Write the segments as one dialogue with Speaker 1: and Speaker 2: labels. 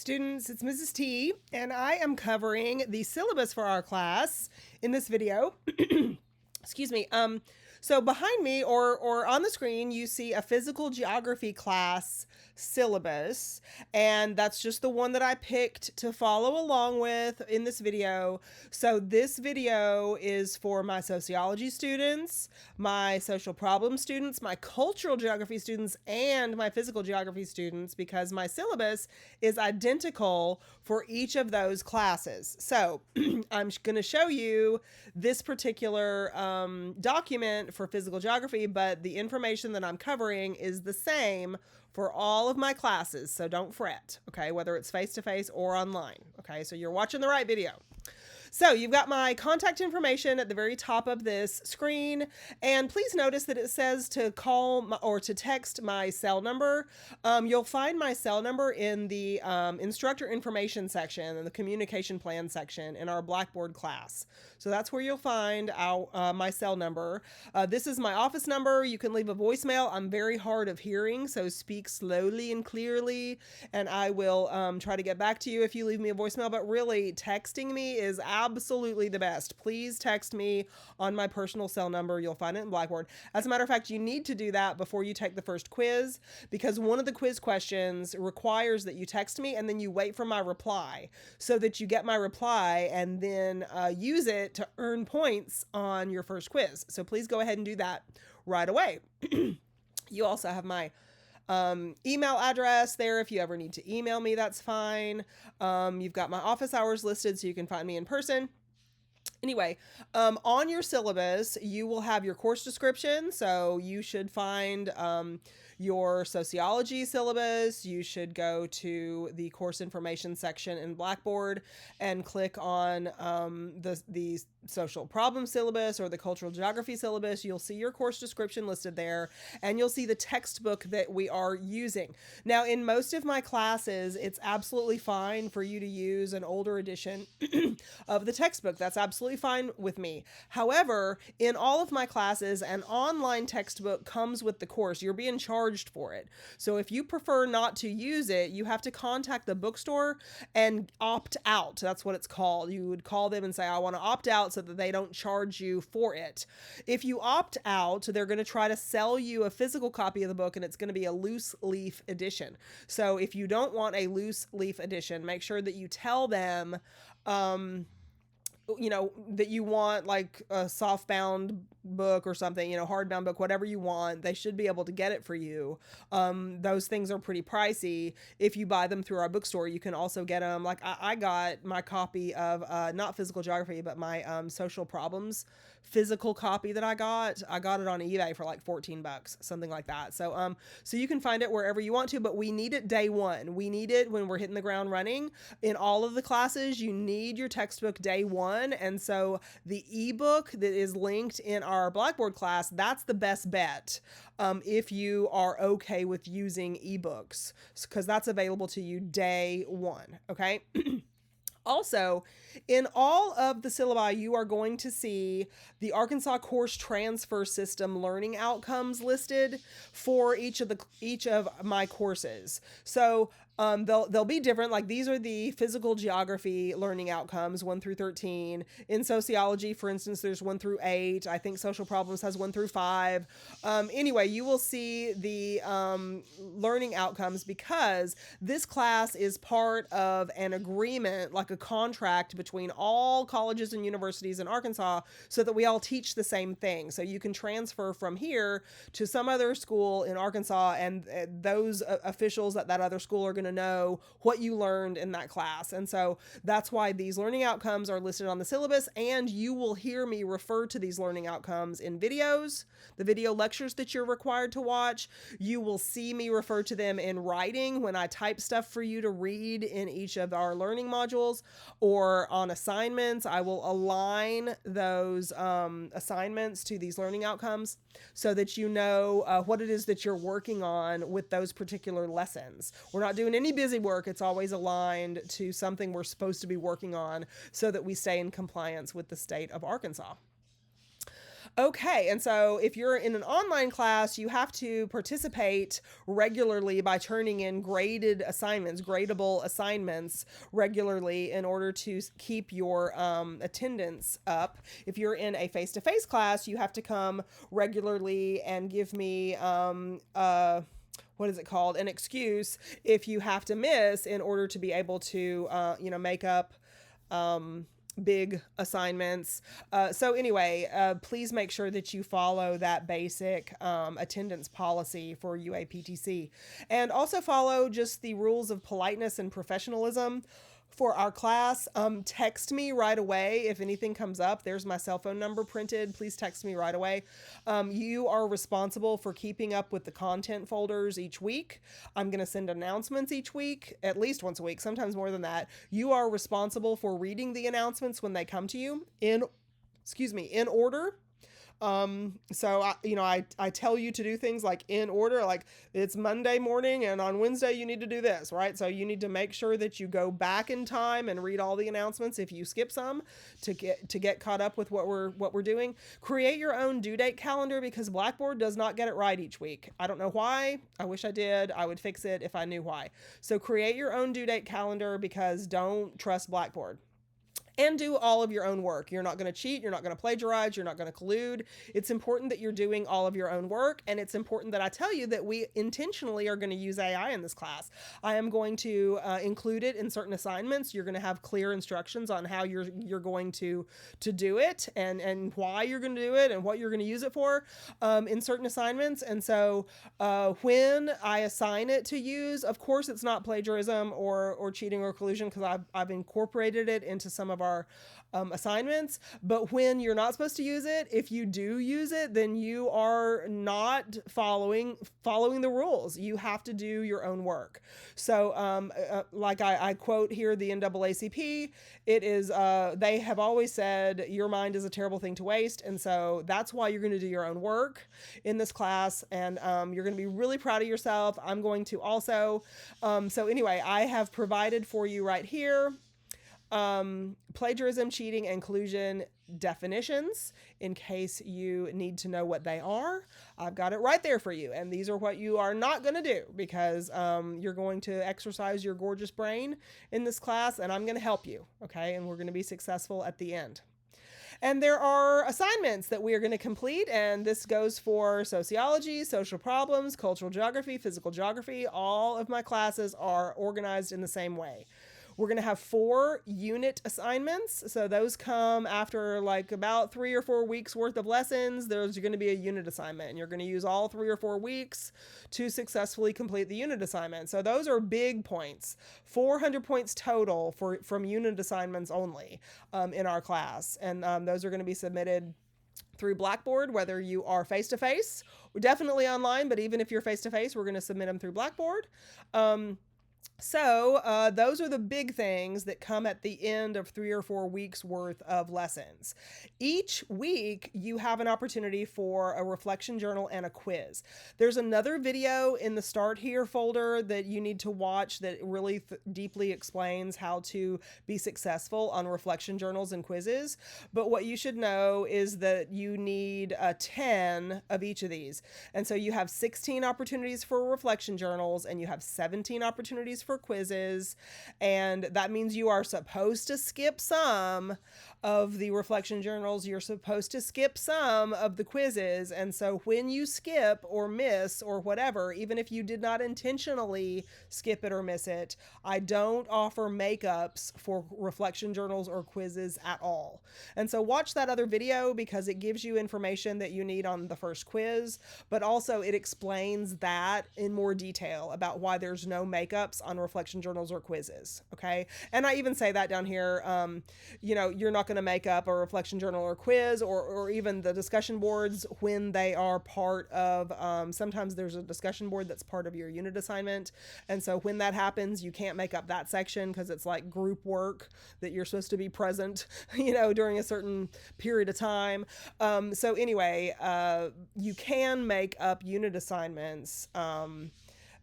Speaker 1: students, it's Mrs. T, and I am covering the syllabus for our class in this video. Excuse me. So behind me or on the screen, you see a physical geography class syllabus, and that's just the one that I picked to follow along with in this video. So this video is for my sociology students, my social problem students, my cultural geography students, and my physical geography students, because my syllabus is identical for each of those classes. So I'm going to show you this particular document for physical geography, but the information that I'm covering is the same for all of my classes. So don't fret, okay, whether it's face-to-face or online. Okay, so you're watching the right video. So you've got my contact information at the very top of this screen, and please notice that it says to call or to text my cell number. You'll find my cell number in the instructor information section and the communication plan section in our Blackboard class. So that's where you'll find my cell number. This is my office number. You can leave a voicemail. I'm very hard of hearing, so speak slowly and clearly, and I will try to get back to you if you leave me a voicemail. But really, texting me is absolutely the best. Please text me on my personal cell number. You'll find it in Blackboard. As a matter of fact, you need to do that before you take the first quiz, because one of the quiz questions requires that you text me and then you wait for my reply so that you get my reply and then use it to earn points on your first quiz. So please go ahead and do that right away. You also have my email address there. If you ever need to email me, that's fine. You've got my office hours listed so you can find me in person. Anyway, on your syllabus, you will have your course description. So you should find your sociology syllabus. You should go to the course information section in Blackboard and click on the social problem syllabus or the cultural geography syllabus. You'll see your course description listed there, and you'll see the textbook that we are using. Now, in most of my classes, it's absolutely fine for you to use an older edition of the textbook. That's absolutely fine with me. However, in all of my classes, an online textbook comes with the course. You're being charged for it. So if you prefer not to use it, you have to contact the bookstore and opt out. That's what it's called. You would call them and say, I want to opt out, so that they don't charge you for it. If you opt out, they're going to try to sell you a physical copy of the book, and it's going to be a loose leaf edition. So if you don't want a loose leaf edition, make sure that you tell them that you want like a softbound book or something, hardbound book, whatever you want. They should be able to get it for you. Those things are pretty pricey. If you buy them through our bookstore, you can also get them. Like I got my copy of not physical geography, but my social problems physical copy that I got it on eBay for like $14, something like that. So you can find it wherever you want to, but we need it day one. We need it when we're hitting the ground running. In all of the classes, you need your textbook day one. And so the ebook that is linked in our Blackboard class, that's the best bet if you are okay with using ebooks, because that's available to you day one. Okay. Also, in all of the syllabi, you are going to see the Arkansas Course Transfer System learning outcomes listed for each of my courses. So they'll be different. Like these are the physical geography learning outcomes 1 through 13. In sociology, for instance, there's 1 through 8. I think social problems has 1 through 5. Anyway, you will see the learning outcomes, because this class is part of an agreement, like a contract between all colleges and universities in Arkansas, so that we all teach the same thing. So you can transfer from here to some other school in Arkansas, and those officials at that other school are going to know what you learned in that class. And so that's why these learning outcomes are listed on the syllabus, and you will hear me refer to these learning outcomes in videos, the video lectures that you're required to watch. You will see me refer to them in writing when I type stuff for you to read in each of our learning modules, or on assignments. I will align those assignments to these learning outcomes so that you know what it is that you're working on with those particular lessons. We're not doing any busy work. It's always aligned to something we're supposed to be working on so that we stay in compliance with the state of Arkansas. Okay, and so if you're in an online class, you have to participate regularly by turning in graded assignments, gradable assignments regularly in order to keep your attendance up. If you're in a face-to-face class, you have to come regularly and give me what is it called? An excuse if you have to miss in order to be able to, make up big assignments. So anyway, please make sure that you follow that basic attendance policy for UAPTC, and also follow just the rules of politeness and professionalism for our class. Text me right away if anything comes up. There's my cell phone number printed. Please text me right away. You are responsible for keeping up with the content folders each week. I'm going to send announcements each week, at least once a week, sometimes more than that. You are responsible for reading the announcements when they come to you in order. So I tell you to do things like in order, like it's Monday morning and on Wednesday you need to do this, right? So you need to make sure that you go back in time and read all the announcements if you skip some to get caught up with what we're doing. Create your own due date calendar because Blackboard does not get it right each week. I don't know why. I wish I did. I would fix it if I knew why. So create your own due date calendar because don't trust Blackboard. And do all of your own work. You're not going to cheat. You're not going to plagiarize. You're not going to collude. It's important that you're doing all of your own work. And it's important that I tell you that we intentionally are going to use AI in this class. I am going to include it in certain assignments. You're going to have clear instructions on how you're going to do it and why you're going to do it and what you're going to use it for in certain assignments. And so when I assign it to use, of course, it's not plagiarism or cheating or collusion because I've incorporated it into some of our assignments. But when you're not supposed to use it, if you do use it, then you are not following the rules. You have to do your own work. So like I quote here the NAACP, it is they have always said your mind is a terrible thing to waste, and so that's why you're going to do your own work in this class, and you're going to be really proud of yourself. I'm going to also. So anyway, I have provided for you right here plagiarism, cheating, and collusion definitions in case you need to know what they are. I've got it right there for you. And these are what you are not going to do because you're going to exercise your gorgeous brain in this class, and I'm going to help you. Okay. And we're going to be successful at the end. And there are assignments that we are going to complete, and this goes for sociology, social problems, cultural geography, physical geography. All of my classes are organized in the same way. We're going to have 4 unit assignments. So those come after like about 3 or 4 weeks worth of lessons. There's going to be a unit assignment, and you're going to use all 3 or 4 weeks to successfully complete the unit assignment. So those are big points, 400 points total from unit assignments only in our class. And those are going to be submitted through Blackboard, whether you are face-to-face, definitely online, but even if you're face-to-face, we're going to submit them through Blackboard. So those are the big things that come at the end of 3 or 4 weeks worth of lessons. Each week you have an opportunity for a reflection journal and a quiz. There's another video in the Start Here folder that you need to watch that really deeply explains how to be successful on reflection journals and quizzes. But what you should know is that you need 10 of each of these. And so you have 16 opportunities for reflection journals and you have 17 opportunities for quizzes, and that means you are supposed to skip some of the reflection journals. You're supposed to skip some of the quizzes, and so when you skip or miss or whatever, even if you did not intentionally skip it or miss it, I don't offer makeups for reflection journals or quizzes at all. And so watch that other video because it gives you information that you need on the first quiz, but also it explains that in more detail about why there's no makeups on reflection journals or quizzes. Okay. And I even say that down here, you're not going to make up a reflection journal or quiz or even the discussion boards when they are part of, sometimes there's a discussion board that's part of your unit assignment. And so when that happens, you can't make up that section because it's like group work that you're supposed to be present, during a certain period of time. So anyway, you can make up unit assignments,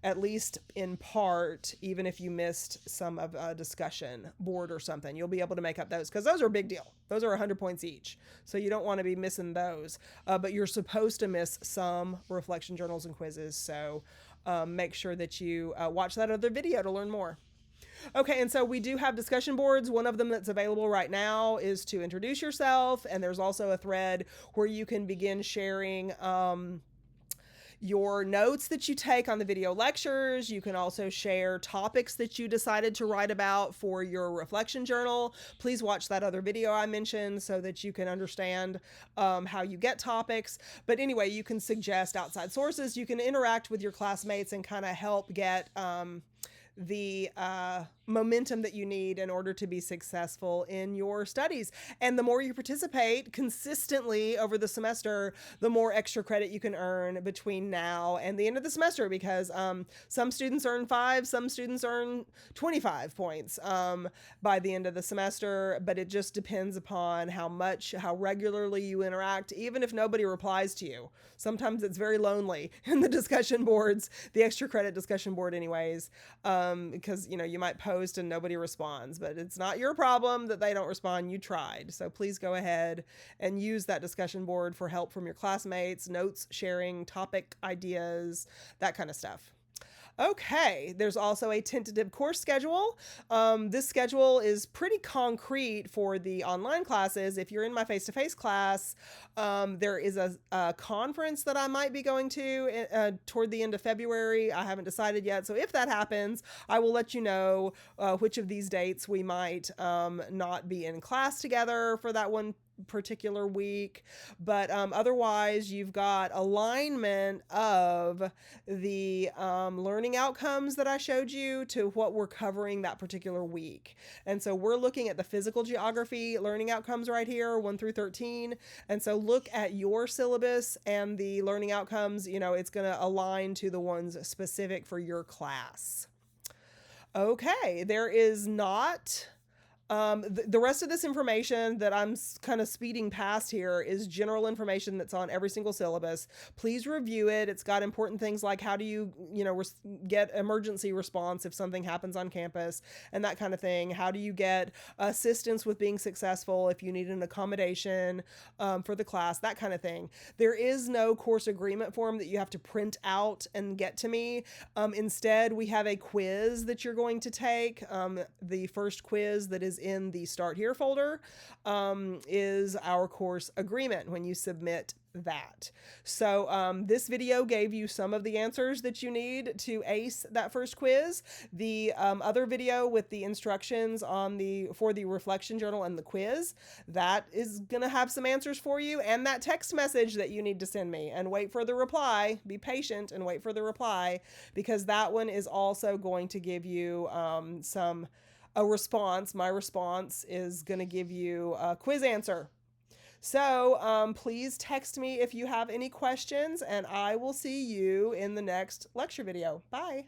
Speaker 1: at least in part, even if you missed some of a discussion board or something, you'll be able to make up those, because those are a big deal. Those are 100 points each. So you don't want to be missing those. But you're supposed to miss some reflection journals and quizzes. So make sure that you watch that other video to learn more. Okay, and so we do have discussion boards. One of them that's available right now is to introduce yourself, and there's also a thread where you can begin sharing your notes that you take on the video lectures. You can also share topics that you decided to write about for your reflection journal. Please watch that other video I mentioned so that you can understand how you get topics. But anyway, you can suggest outside sources. You can interact with your classmates and kind of help get the momentum that you need in order to be successful in your studies. And the more you participate consistently over the semester, the more extra credit you can earn between now and the end of the semester, because some students earn 5, some students earn 25 points by the end of the semester, but it just depends upon how regularly you interact, even if nobody replies to you. Sometimes it's very lonely in the discussion boards, the extra credit discussion board anyways, because you might post and nobody responds, but it's not your problem that they don't respond. You tried. So please go ahead and use that discussion board for help from your classmates, notes sharing, topic ideas, that kind of stuff. Okay, there's also a tentative course schedule. This schedule is pretty concrete for the online classes. If you're in my face-to-face class, there is a conference that I might be going to toward the end of February. I haven't decided yet. So if that happens, I will let you know which of these dates we might not be in class together for that one particular week. But otherwise, you've got alignment of the learning outcomes that I showed you to what we're covering that particular week. And so we're looking at the physical geography learning outcomes right here, 1 through 13. And so look at your syllabus and the learning outcomes. It's going to align to the ones specific for your class. Okay, there is not the rest of this information that I'm kind of speeding past here is general information that's on every single syllabus. Please review it. It's got important things like how do you, get emergency response if something happens on campus and that kind of thing. How do you get assistance with being successful if you need an accommodation for the class, that kind of thing. There is no course agreement form that you have to print out and get to me. Instead, we have a quiz that you're going to take. The first quiz that is in the Start Here folder is our course agreement when you submit that. So this video gave you some of the answers that you need to ace that first quiz. The other video with the instructions for the reflection journal and the quiz, that is going to have some answers for you, and that text message that you need to send me, and wait for the reply. Be patient and wait for the reply, because that one is also going to give you a response. My response is going to give you a quiz answer. So please text me if you have any questions, and I will see you in the next lecture video. Bye.